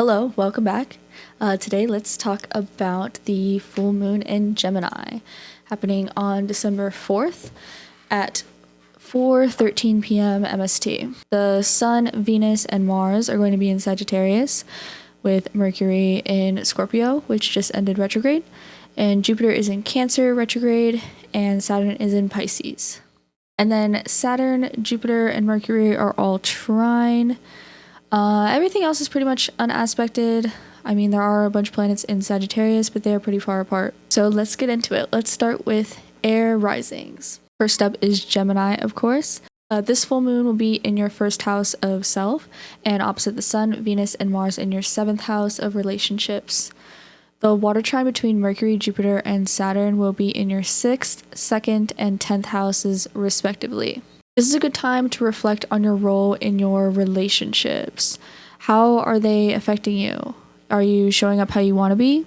Hello, welcome back. Today, let's talk about the full moon in Gemini happening on December 4th at 4:13 p.m. MST. The Sun, Venus, and Mars are going to be in Sagittarius, with Mercury in Scorpio, which just ended retrograde, and Jupiter is in Cancer retrograde, and Saturn is in Pisces. And then Saturn, Jupiter, and Mercury are all trine. Everything else is pretty much unaspected. I mean, there are a bunch of planets in Sagittarius, but they are pretty far apart. So let's get into it. Let's start with air risings. First up is Gemini, of course. This full moon will be in your first house of self, and opposite the Sun, Venus, and Mars in your seventh house of relationships. The water trine between Mercury, Jupiter, and Saturn will be in your sixth, second, and 10th houses, respectively. This is a good time to reflect on your role in your relationships. How are they affecting you? Are you showing up how you want to be?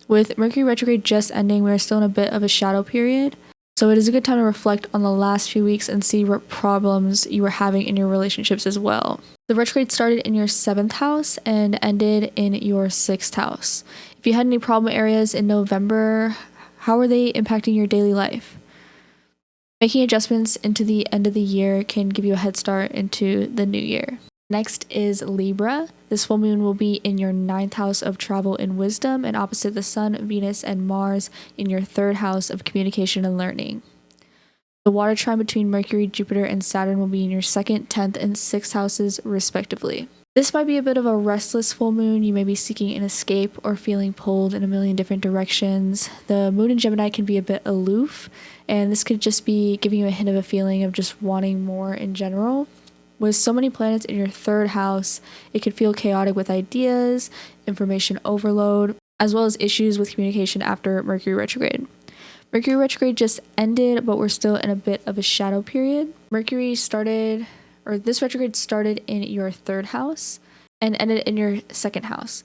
With Mercury retrograde just ending, we are still in a bit of a shadow period. So it is a good time to reflect on the last few weeks and see what problems you were having in your relationships as well. The retrograde started in your seventh house and ended in your sixth house. If you had any problem areas in November, how are they impacting your daily life? Making adjustments into the end of the year can give you a head start into the new year. Next is Libra. This full moon will be in your ninth house of travel and wisdom, and opposite the Sun, Venus, and Mars in your third house of communication and learning. The water trine between Mercury, Jupiter, and Saturn will be in your second, 10th, and 6th houses, respectively. This might be a bit of a restless full moon. You may be seeking an escape or feeling pulled in a million different directions. The moon in Gemini can be a bit aloof, and this could just be giving you a hint of a feeling of just wanting more in general. With so many planets in your third house, it could feel chaotic with ideas, information overload, as well as issues with communication after Mercury retrograde. Mercury retrograde just ended, but we're still in a bit of a shadow period. This retrograde started in your third house and ended in your second house,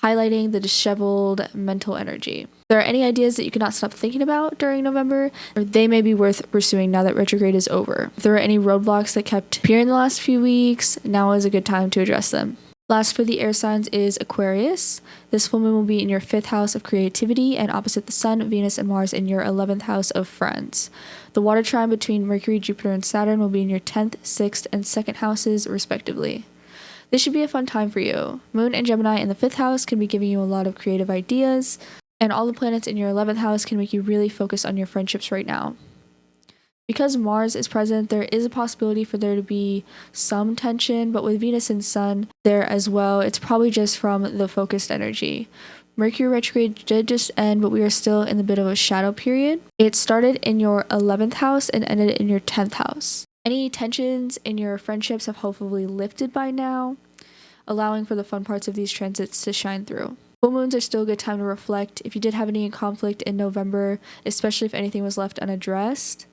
highlighting the disheveled mental energy. If there are any ideas that you cannot stop thinking about during November, they may be worth pursuing now that retrograde is over. If there are any roadblocks that kept appearing the last few weeks, now is a good time to address them. Last for the air signs is Aquarius. This full moon will be in your fifth house of creativity and opposite the Sun, Venus, and Mars in your 11th house of friends. The water trine between Mercury, Jupiter, and Saturn will be in your 10th, 6th, and 2nd houses, respectively. This should be a fun time for you. Moon and Gemini in the 5th house can be giving you a lot of creative ideas, and all the planets in your 11th house can make you really focus on your friendships right now. Because Mars is present, there is a possibility for there to be some tension, but with Venus and Sun there as well, it's probably just from the focused energy. Mercury retrograde did just end, but we are still in a bit of a shadow period. It started in your 11th house and ended in your 10th house. Any tensions in your friendships have hopefully lifted by now, allowing for the fun parts of these transits to shine through. Full moons are still a good time to reflect. If you did have any conflict in November, especially if anything was left unaddressed,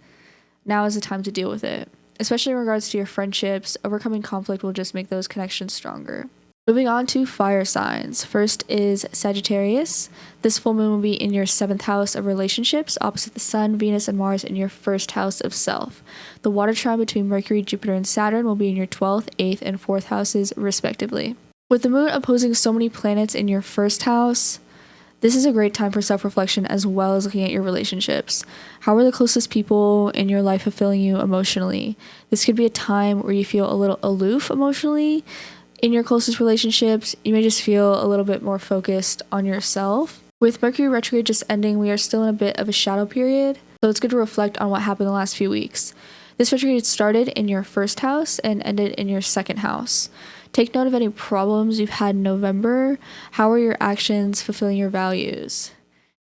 now is the time to deal with it. Especially in regards to your friendships, overcoming conflict will just make those connections stronger. Moving on to fire signs. First is Sagittarius. This full moon will be in your 7th house of relationships, opposite the Sun, Venus, and Mars in your 1st house of self. The water trine between Mercury, Jupiter, and Saturn will be in your 12th, 8th, and 4th houses, respectively. With the moon opposing so many planets in your 1st house, this is a great time for self-reflection as well as looking at your relationships. How are the closest people in your life fulfilling you emotionally? This could be a time where you feel a little aloof emotionally. In your closest relationships, you may just feel a little bit more focused on yourself. With Mercury retrograde just ending, we are still in a bit of a shadow period, so it's good to reflect on what happened the last few weeks. This retrograde started in your 1st house and ended in your 2nd house. Take note of any problems you've had in November. How are your actions fulfilling your values?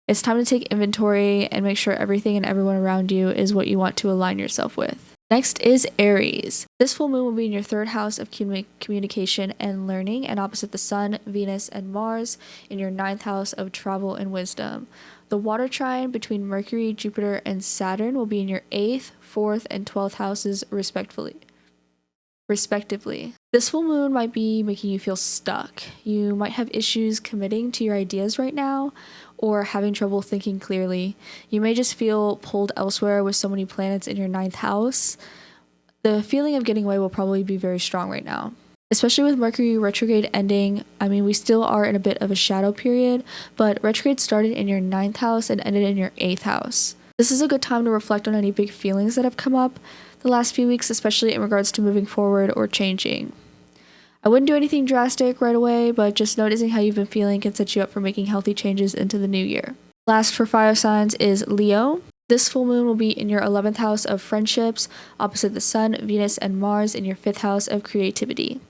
It's time to take inventory and make sure everything and everyone around you is what you want to align yourself with. Next is Aries. This full moon will be in your 3rd house of communication and learning, and opposite the Sun, Venus, and Mars in your 9th house of travel and wisdom. The water trine between Mercury, Jupiter, and Saturn will be in your 8th, 4th, and 12th houses, respectively. This full moon might be making you feel stuck. You might have issues committing to your ideas right now or having trouble thinking clearly. You may just feel pulled elsewhere with so many planets in your 9th house. The feeling of getting away will probably be very strong right now. Especially with Mercury retrograde ending, I mean, we still are in a bit of a shadow period, but retrograde started in your 9th house and ended in your 8th house. This is a good time to reflect on any big feelings that have come up the last few weeks, especially in regards to moving forward or changing. I wouldn't do anything drastic right away, but just noticing how you've been feeling can set you up for making healthy changes into the new year. Last for fire signs is Leo. This full moon will be in your 11th house of friendships, opposite the Sun, Venus, and Mars in your 5th house of creativity.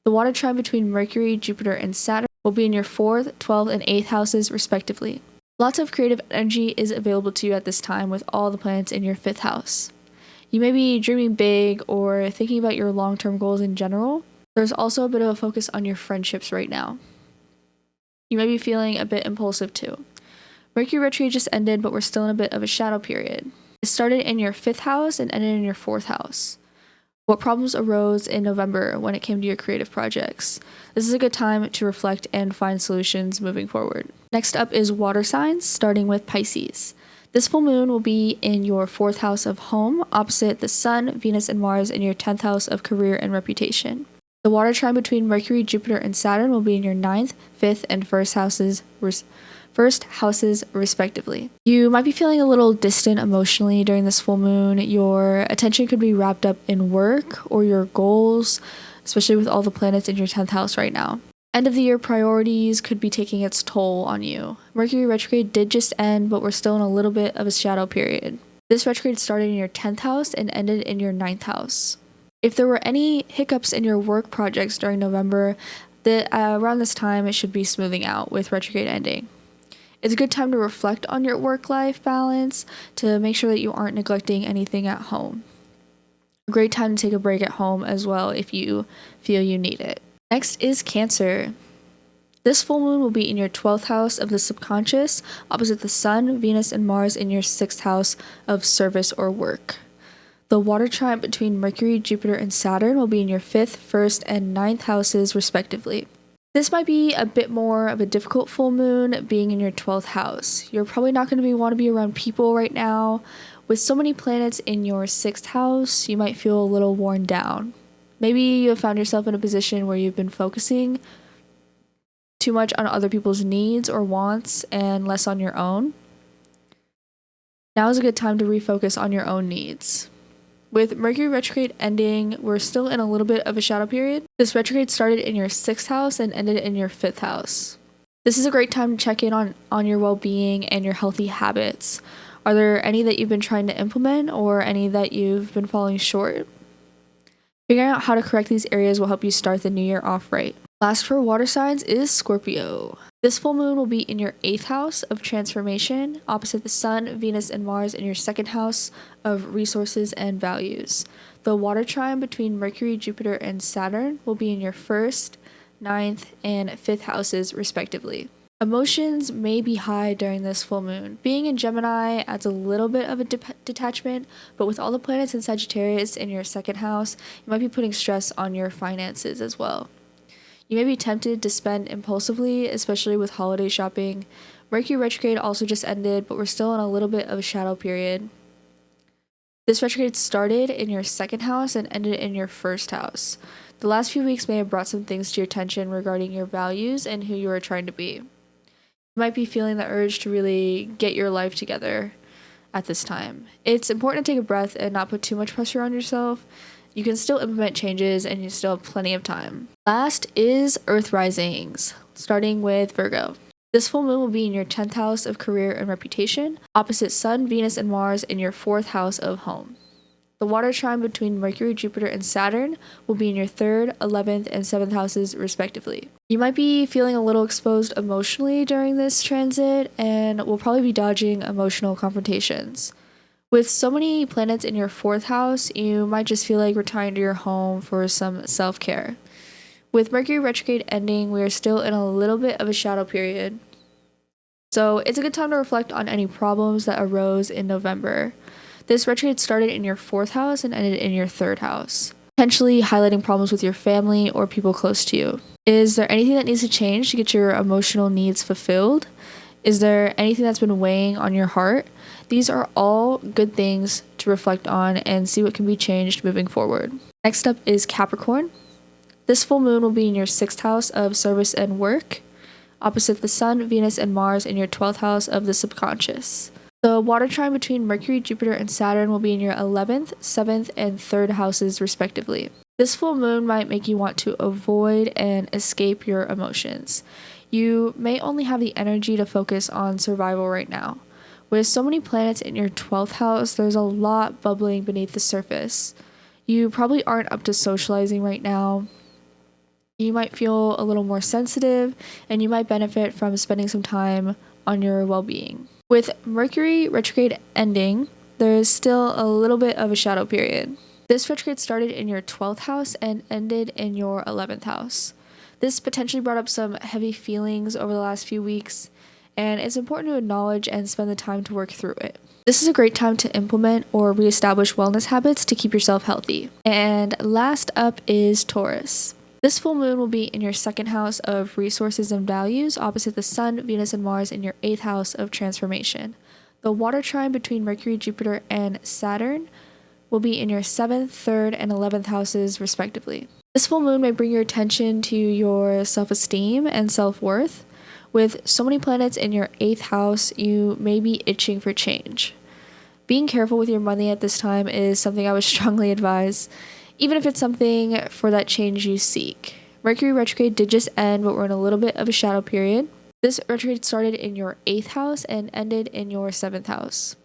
The water trine between Mercury, Jupiter, and Saturn will be in your 4th, 12th, and 8th houses, respectively. Lots of creative energy is available to you at this time with all the planets in your 5th house. You may be dreaming big or thinking about your long-term goals in general. There's also a bit of a focus on your friendships right now. You may be feeling a bit impulsive too. Mercury retrograde just ended, but we're still in a bit of a shadow period. It started in your 5th house and ended in your 4th house. What problems arose in November when it came to your creative projects? This is a good time to reflect and find solutions moving forward. Next up is water signs, starting with Pisces. This full moon will be in your 4th house of home, opposite the Sun, Venus, and Mars in your 10th house of career and reputation. The water trine between Mercury, Jupiter, and Saturn will be in your 9th, 5th, and 1st houses, respectively. You might be feeling a little distant emotionally during this full moon. Your attention could be wrapped up in work or your goals, especially with all the planets in your 10th house right now. End of the year priorities could be taking its toll on you. Mercury retrograde did just end, but we're still in a little bit of a shadow period. This retrograde started in your 10th house and ended in your 9th house. If there were any hiccups in your work projects during November, around this time it should be smoothing out with retrograde ending. It's a good time to reflect on your work-life balance to make sure that you aren't neglecting anything at home. A great time to take a break at home as well if you feel you need it. Next is Cancer. This full moon will be in your 12th house of the subconscious, opposite the Sun, Venus, and Mars in your 6th house of service or work. The water trine between Mercury, Jupiter, and Saturn will be in your 5th, 1st, and 9th houses, respectively. This might be a bit more of a difficult full moon being in your 12th house. You're probably not going to want to be around people right now. With so many planets in your 6th house, you might feel a little worn down. Maybe you have found yourself in a position where you've been focusing too much on other people's needs or wants and less on your own. Now is a good time to refocus on your own needs. With Mercury retrograde ending, we're still in a little bit of a shadow period. This retrograde started in your 6th house and ended in your 5th house. This is a great time to check in on your well-being and your healthy habits. Are there any that you've been trying to implement or any that you've been falling short? Figuring out how to correct these areas will help you start the new year off right. Last for water signs is Scorpio. This full moon will be in your 8th house of transformation, opposite the Sun, Venus, and Mars in your 2nd house of resources and values. The water trine between Mercury, Jupiter, and Saturn will be in your 1st, 9th, and 5th houses, respectively. Emotions may be high during this full moon. Being in Gemini adds a little bit of a detachment, but with all the planets in Sagittarius in your 2nd house, you might be putting stress on your finances as well. You may be tempted to spend impulsively, especially with holiday shopping. Mercury retrograde also just ended, but we're still in a little bit of a shadow period. This retrograde started in your 2nd house and ended in your 1st house. The last few weeks may have brought some things to your attention regarding your values and who you are trying to be. You might be feeling the urge to really get your life together at this time. It's important to take a breath and not put too much pressure on yourself. You can still implement changes and you still have plenty of time. Last is Earth risings, starting with Virgo. This full moon will be in your 10th house of career and reputation, opposite Sun, Venus, and Mars in your 4th house of home. The water trine between Mercury, Jupiter, and Saturn will be in your 3rd, 11th, and 7th houses, respectively. You might be feeling a little exposed emotionally during this transit and will probably be dodging emotional confrontations. With so many planets in your 4th house, you might just feel like retiring to your home for some self-care. With Mercury retrograde ending, we are still in a little bit of a shadow period. So it's a good time to reflect on any problems that arose in November. This retrograde started in your 4th house and ended in your 3rd house, potentially highlighting problems with your family or people close to you. Is there anything that needs to change to get your emotional needs fulfilled? Is there anything that's been weighing on your heart? These are all good things to reflect on and see what can be changed moving forward. Next up is Capricorn. This full moon will be in your 6th house of service and work, opposite the Sun, Venus, and Mars in your 12th house of the subconscious. The water trine between Mercury, Jupiter, and Saturn will be in your 11th, 7th, and 3rd houses, respectively. This full moon might make you want to avoid and escape your emotions. You may only have the energy to focus on survival right now. With so many planets in your 12th house, there's a lot bubbling beneath the surface. You probably aren't up to socializing right now. You might feel a little more sensitive, and you might benefit from spending some time on your well-being. With Mercury retrograde ending, there is still a little bit of a shadow period. This retrograde started in your 12th house and ended in your 11th house. This potentially brought up some heavy feelings over the last few weeks, and it's important to acknowledge and spend the time to work through it. This is a great time to implement or reestablish wellness habits to keep yourself healthy. And last up is Taurus. This full moon will be in your 2nd house of resources and values, opposite the Sun, Venus, and Mars in your 8th house of transformation. The water trine between Mercury, Jupiter, and Saturn will be in your 7th, 3rd, and 11th houses, respectively. This full moon may bring your attention to your self-esteem and self-worth. With so many planets in your 8th house, you may be itching for change. Being careful with your money at this time is something I would strongly advise, even if it's something for that change you seek. Mercury retrograde did just end, but we're in a little bit of a shadow period. This retrograde started in your 8th house and ended in your 7th house.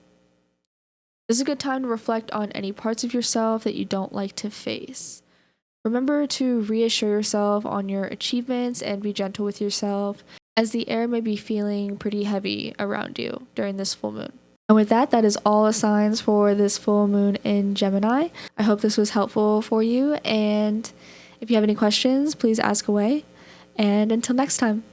This is a good time to reflect on any parts of yourself that you don't like to face. Remember to reassure yourself on your achievements and be gentle with yourself, as the air may be feeling pretty heavy around you during this full moon. And with that, that is all the signs for this full moon in Gemini. I hope this was helpful for you, and if you have any questions, please ask away. And until next time.